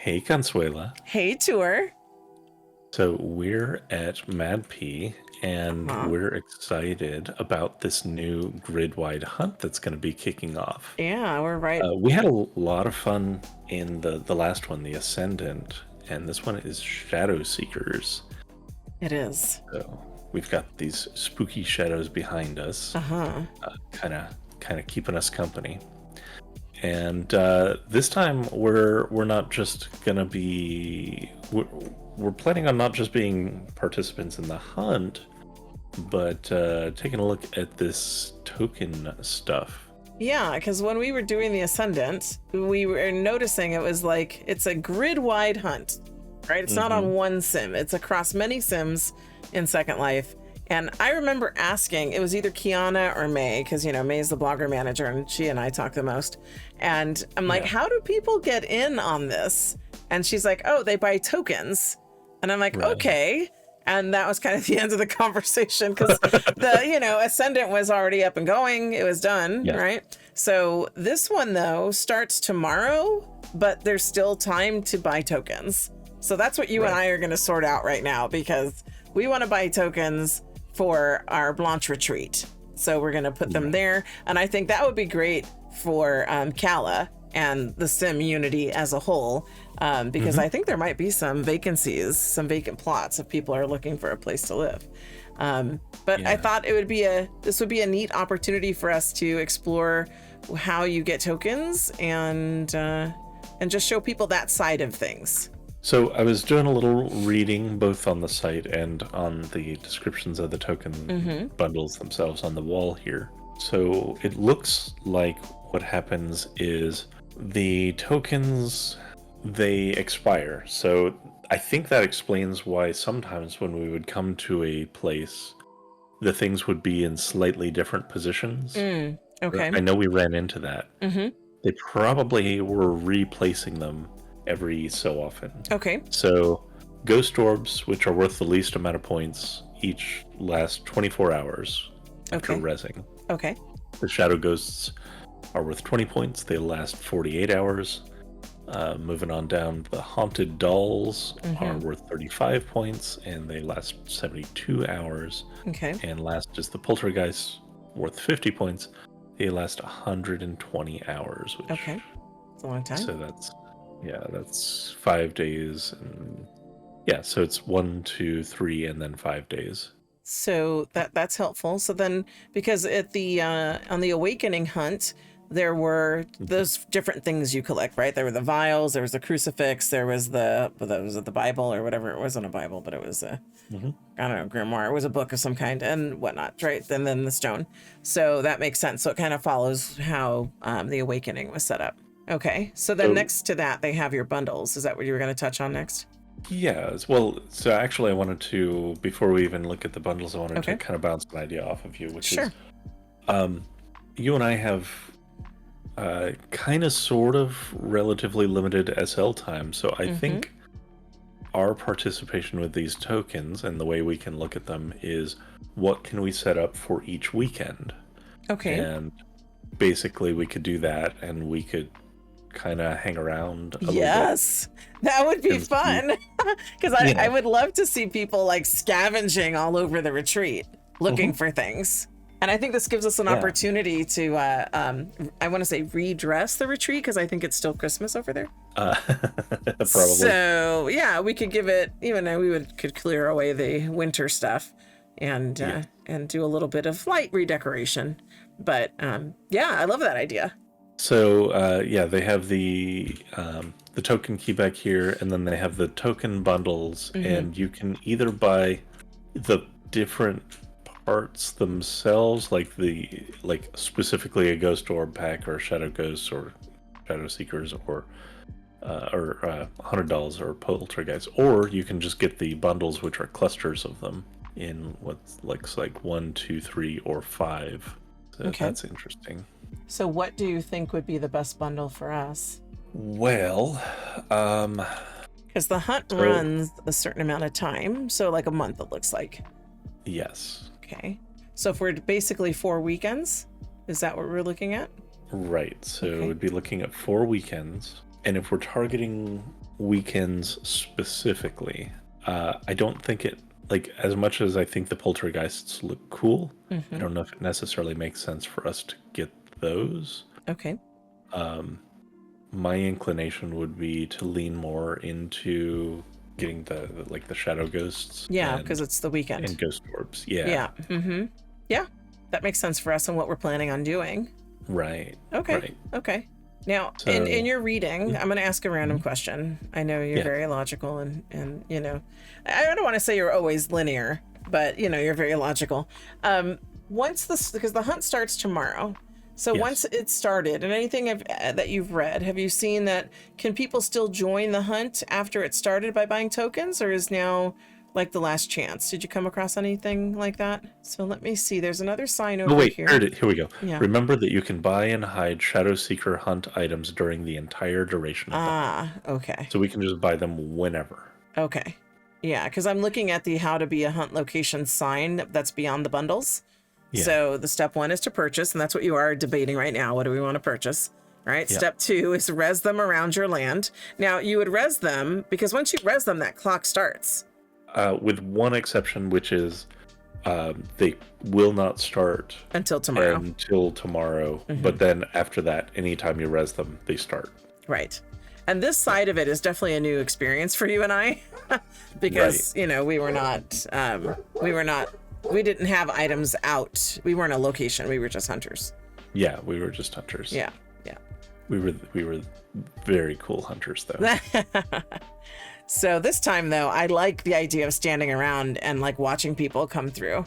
Hey, Consuela. Hey, Tour. So we're at MadPea, and Huh? we're excited about this new Gridwide hunt that's going to be kicking off. Yeah, we're right. We had a lot of fun in the last one, the Ascendant, and this one is Shadow Seekers. It is. So we've got these spooky shadows behind us, Uh-huh. kind of keeping us company. And this time we're not just gonna be we're planning on not just being participants in the hunt, but taking a look at this token stuff. Yeah, because when we were doing the Ascendant, we were noticing it was like it's a grid-wide hunt, right? It's not Mm-hmm. on one sim. It's across many sims in Second Life. And I remember asking, it was either Kiana or May, because May's the blogger manager and she and I talk the most. And I'm like, Yeah. how do people get in on this? And she's like, oh, they buy tokens. And I'm like, Right. okay. And that was kind of the end of the conversation because Ascendant was already up and going. It was done, Yes. right? So this one, though, starts tomorrow, but there's still time to buy tokens. So that's what you and Right. I are going to sort out right now because we want to buy tokens for our Blanche retreat. So we're going to put them there. And I think that would be great for Kala and the sim unity as a whole, because I think there might be some vacancies, some vacant plots if people are looking for a place to live. But I Yeah. thought this would be a neat opportunity for us to explore how you get tokens and just show people that side of things. So I was doing a little reading both on the site and on the descriptions of the token bundles themselves on the wall here. So it looks like what happens is the tokens, they expire. So I think that explains why sometimes when we would come to a place, the things would be in slightly different positions. Okay. I know we ran into that. Mm-hmm. They probably were replacing them every so often. Okay. So, ghost orbs, which are worth the least amount of points, each last 24 hours after Okay. rezzing. Okay. The shadow ghosts are worth 20 points. They last 48 hours. Moving on down, the haunted dolls are worth 35 points, and they last 72 hours. Okay. And last is the poltergeists, worth 50 points. They last 120 hours. Which, Okay. It's a long time. So that's 5 days, and so it's 1, 2, 3, and then 5 days. So that's helpful. So then, because at the on the awakening hunt, there were those different things you collect, right? There were the vials, there was the crucifix, there was was it the Bible or whatever? It wasn't a Bible, but it was a I don't know, grimoire. It was a book of some kind and whatnot, right? And then the stone. So that makes sense. So it kind of follows how the awakening was set up. Okay. So then So- next to that, they have your bundles. Is that what you were going to touch on next? Well, so actually I wanted to, before we even look at the bundles, I wanted Okay. to kind of bounce an idea off of you, which Sure. is, you and I have kind of sort of relatively limited SL time, so I think our participation with these tokens and the way we can look at them is what can we set up for each weekend. Okay. And basically we could do that, and we could kind of hang around a little bit. Yes, that would be 'Cause fun. Because I would love to see people like scavenging all over the retreat looking for things. And I think this gives us an opportunity to, I want to say redress the retreat because I think it's still Christmas over there. Probably. So yeah, we could give it, even though could clear away the winter stuff and do a little bit of light redecoration. But I love that idea. So they have the token key back here, and then they have the token bundles, and you can either buy the different parts themselves, like specifically a ghost orb pack, or shadow ghosts, or shadow seekers, or $100 or poltergeist, or you can just get the bundles, which are clusters of them in what looks like 1, 2, 3, or 5. So that's interesting. So what do you think would be the best bundle for us? Well, because the hunt runs a certain amount of time, so like a month it looks like. Yes. Okay. So if we're basically 4 weekends, is that what we're looking at? Right. So we'd be looking at 4 weekends, and if we're targeting weekends specifically, I don't think it, like, as much as I think the poltergeists look cool, I don't know if it necessarily makes sense for us to get those. Okay. My inclination would be to lean more into getting like the shadow ghosts. Yeah, because it's the weekend. And ghost orbs. Yeah. Yeah. Yeah, that makes sense for us and what we're planning on doing. Right. Okay. Right. Okay. Now, So, in your reading, I'm going to ask a random question. I know you're Yeah. very logical and you know, I don't want to say you're always linear, but you know, you're very logical. Because the hunt starts tomorrow. So Yes. once it started and anything that you've read, have you seen that can people still join the hunt after it started by buying tokens, or is now like the last chance? Did you come across anything like that? So let me see. There's another sign over Oh wait, here. here we go. Yeah. Remember that you can buy and hide Shadow Seeker hunt items during the entire duration of the hunt. Okay. So we can just buy them whenever. Okay. Yeah, because I'm looking at the how to be a hunt location sign that's beyond the bundles. Yeah. So the step 1 is to purchase, and that's what you are debating right now. What do we want to purchase? All right. Yeah. Step 2 is res them around your land. Now you would res them because once you res them, that clock starts. With one exception, which is they will not start Until tomorrow. But then after that, anytime you res them, they start. Right. And this side of it is definitely a new experience for you and I because, you know, we didn't have items out. We weren't a location. We were just hunters. Yeah, we were just hunters. Yeah. Yeah. We were very cool hunters, though. So this time, though, I like the idea of standing around and like watching people come through.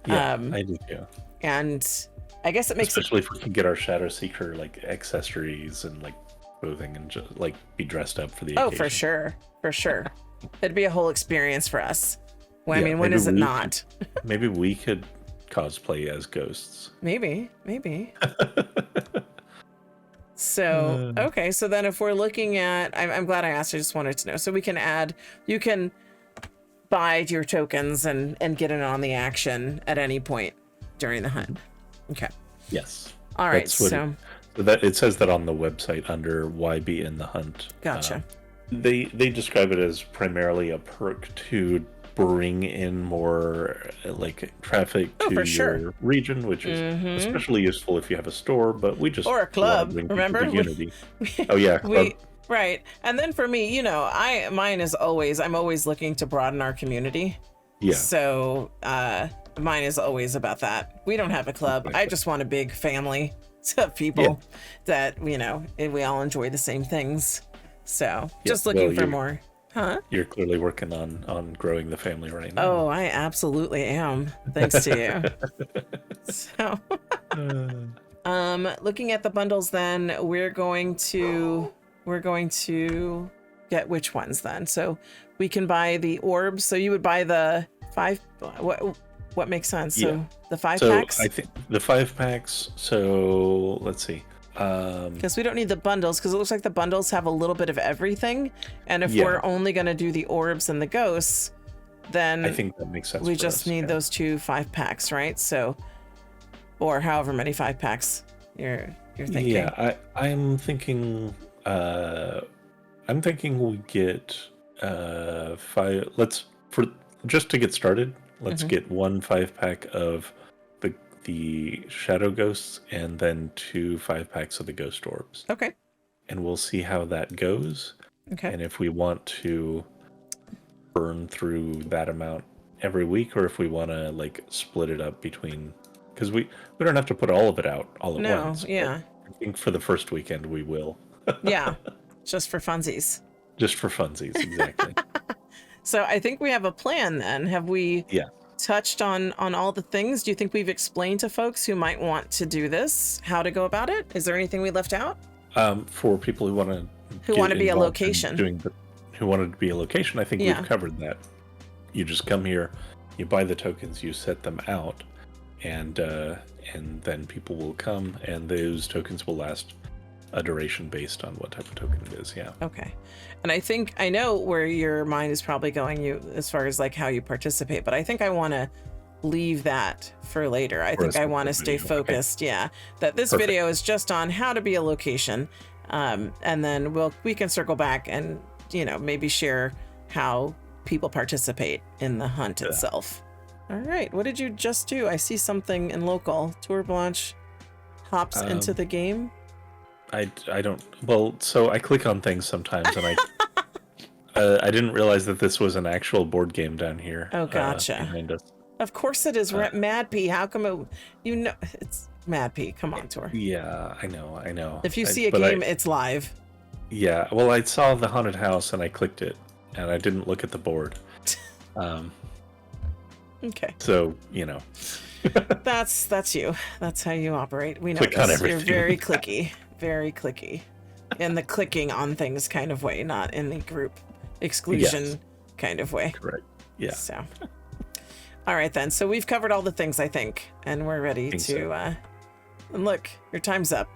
Yeah, I do too. And I guess it makes especially if we can get our Shadow Seeker like accessories and like clothing and just like be dressed up for the occasion. for sure. It'd be a whole experience for us. Well, I Yeah, mean, when maybe is it not? Maybe we could cosplay as ghosts. Maybe. So, okay. So then if we're looking at, I'm glad I asked. I just wanted to know. So we can you can buy your tokens and get in on the action at any point during the hunt. Okay. Yes. All right. That's what So that it says that on the website under why be in the hunt. Gotcha. They describe it as primarily a perk to bring in more like traffic to for your sure. region, which is especially useful if you have a store, but we just Or a wanna club, bring people remember? to Unity. Oh yeah, club. Right. And then for me, you know, mine is always, I'm always looking to broaden our community. Yeah. So mine is always about that. We don't have a club. I just want a big family of people that, you know, we all enjoy the same things. So just looking for more. Huh? You're clearly working on growing the family right now. Oh, I absolutely am. Thanks to you. So looking at the bundles then, we're going to get which ones then? So we can buy the orbs. So you would buy the 5 what makes sense? So the 5 packs? I think the 5 packs. So let's see. Because we don't need the bundles, because it looks like the bundles have a little bit of everything, and if we're only going to do the orbs and the ghosts, then I think that makes sense. We just need those 2 5 packs, right? So, or however many 5 packs you're thinking. Yeah, I'm thinking we get 5. Just to get started. Let's get 1 5 pack of the shadow ghosts and then 2 5 packs of the ghost orbs. Okay. And we'll see how that goes. Okay. And if we want to burn through that amount every week, or if we want to like split it up between, because we don't have to put all of it out all at once. Yeah. I think for the first weekend we will. Yeah. Just for funsies. Just for funsies, exactly. So I think we have a plan then. Have we touched on all the things? Do you think we've explained to folks who might want to do this how to go about it? Is there anything we left out? For people who want to be a location, who wanted to be a location, I think we've covered that. You just come here, you buy the tokens, you set them out, and then people will come, and those tokens will last a duration based on what type of token it is. Yeah. Okay. And I think I know where your mind is probably going, you as far as like how you participate, but I think I want to leave that for later. I think I want to stay focused. Okay. Yeah. That this video is just on how to be a location. And then we can circle back and maybe share how people participate in the hunt itself. All right, what did you just do? I see something in local. Tour Blanche hops into the game. I don't. Well, so I click on things sometimes, and I didn't realize that this was an actual board game down here. Oh, gotcha. Behind us. Of course it is. MadPea. How come it's MadPea? Come on, Tour. Yeah, I know. If you see a game, it's live. Yeah, well, I saw the haunted house and I clicked it, and I didn't look at the board. Okay. So that's you. That's how you operate. We know Click on this. everything. You're very clicky, very clicky, in the clicking on things kind of way, not in the group exclusion kind of way. Correct. Yeah. So, all right then. So we've covered all the things, I think, and we're ready to. So. And look, your time's up.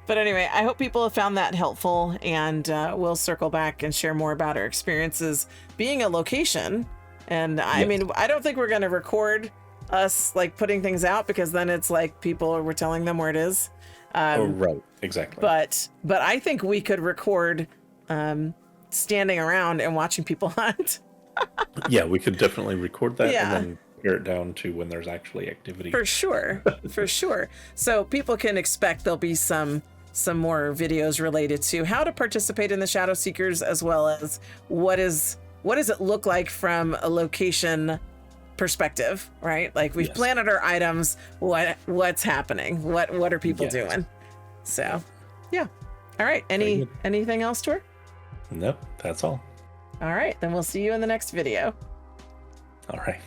But anyway, I hope people have found that helpful, and we'll circle back and share more about our experiences being a location. And I mean, I don't think we're going to record us like putting things out, because then it's like we're telling them where it is. Right. Exactly. But I think we could record standing around and watching people hunt. Yeah, we could definitely record that Yeah. and then pare it down to when there's actually activity. For sure. For sure. So people can expect there'll be some more videos related to how to participate in the Shadow Seekers, as well as what does it look like from a location perspective, right? Like we've planted our items, what's happening? What are people doing? So, yeah. All right. Anything else, Tour? Nope, that's all. All right, then we'll see you in the next video. All right.